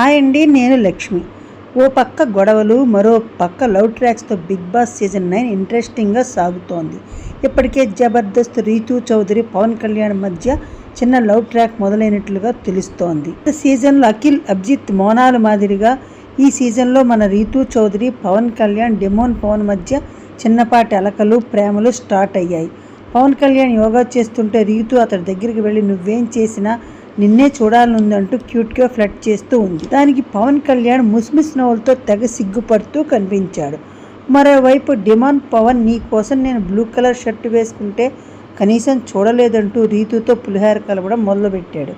Hi అండి, నేను లక్ష్మి. ఓ పక్క గొడవలు, మరో పక్క లవ్ ట్రాక్స్తో బిగ్ బాస్ సీజన్ 9 ఇంట్రెస్టింగ్గా సాగుతోంది. ఇప్పటికే జబర్దస్త్ రీతూ చౌదరి, పవన్ కళ్యాణ్ మధ్య చిన్న లవ్ ట్రాక్ మొదలైనట్లుగా తెలుస్తోంది. సీజన్లో అఖిల్, అభిజిత్, మోనాల్ మాదిరిగా ఈ సీజన్లో మన రీతూ చౌదరి, పవన్ కళ్యాణ్, డెమోన్ పవన్ మధ్య చిన్నపాటి అలకలు, ప్రేమలు స్టార్ట్ అయ్యాయి. పవన్ కళ్యాణ్ యోగా చేస్తుంటే రీతూ అతడి దగ్గరికి వెళ్ళి నువ్వేం చేసినా నిన్నే చూడాలనుందంటూ క్యూట్గా ఫ్లట్ చేస్తూ ఉంది. దానికి పవన్ కళ్యాణ్ ముస్మిస్ నవ్వులతో తెగ సిగ్గుపడుతూ కనిపించాడు. మరోవైపు డిమాండ్ పవన్, నీ కోసం నేను బ్లూ కలర్ షర్టు వేసుకుంటే కనీసం చూడలేదంటూ రీతుతో పులిహార కలవడం మొదలుపెట్టాడు.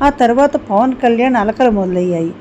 ఆ తర్వాత పవన్ కళ్యాణ్ అలకలు మొదలయ్యాయి.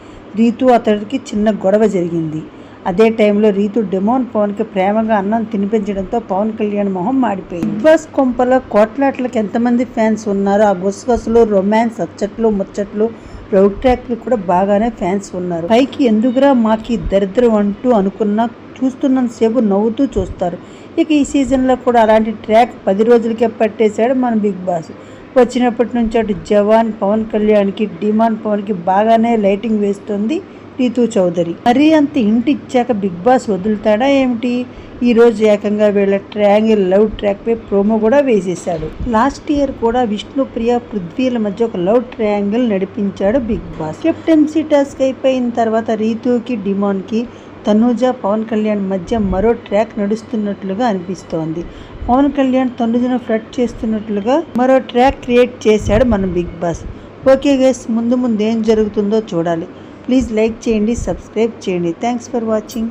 రీతు అతడికి చిన్న గొడవ జరిగింది. అదే టైంలో రీతు డెమోన్ పవన్కి ప్రేమగా అన్నం తినిపించడంతో పవన్ కళ్యాణ్ మొహం మాడిపోయింది. బిగ్ బాస్ కొంపలో కోట్లాట్లకు ఎంతమంది ఫ్యాన్స్ ఉన్నారో ఆ గుసగుసలు, రొమాన్స్, అచ్చట్లు, ముచ్చట్లు, లవ్ ట్రాక్లు కూడా బాగానే ఫ్యాన్స్ ఉన్నారు. పైకి ఎందుకురా మాకి దరిద్రం అంటూ అనుకున్నా చూస్తున్నంతసేపు నవ్వుతూ చూస్తారు. ఇక ఈ సీజన్లో కూడా అలాంటి ట్రాక్ 10 రోజులకే పట్టేశాడు మన బిగ్ బాస్. వచ్చినప్పటి నుంచి అటు జవాన్ పవన్ కళ్యాణ్కి, డిమాండ్ పవన్కి బాగానే లైటింగ్ వేస్తుంది రీతూ చౌదరి. మరీ అంత ఇంటి ఇచ్చాక బిగ్ బాస్ వదులుతాడా ఏమిటి? ఈరోజు ఏకంగా వీళ్ళ ట్రయాంగిల్ లవ్ ట్రాక్ పై ప్రోమో కూడా వేసేశాడు. లాస్ట్ ఇయర్ కూడా విష్ణుప్రియ, పృథ్వీల మధ్య ఒక లవ్ ట్రయాంగిల్ నడిపించాడు బిగ్ బాస్. కెప్టెన్సీ టాస్క్ అయిపోయిన తర్వాత రీతూకి, డిమాన్కి, తనూజ, పవన్ కళ్యాణ్ మధ్య మరో ట్రాక్ నడుస్తున్నట్లుగా అనిపిస్తోంది. పవన్ కళ్యాణ్ తనూజను ఫ్లట్ చేస్తున్నట్లుగా మరో ట్రాక్ క్రియేట్ చేశాడు మన బిగ్ బాస్. ఓకే గైస్, ముందు ఏం జరుగుతుందో చూడాలి. ప్లీజ్ లైక్ చేయండి, సబ్స్క్రైబ్ చేయండి. Thanks for watching.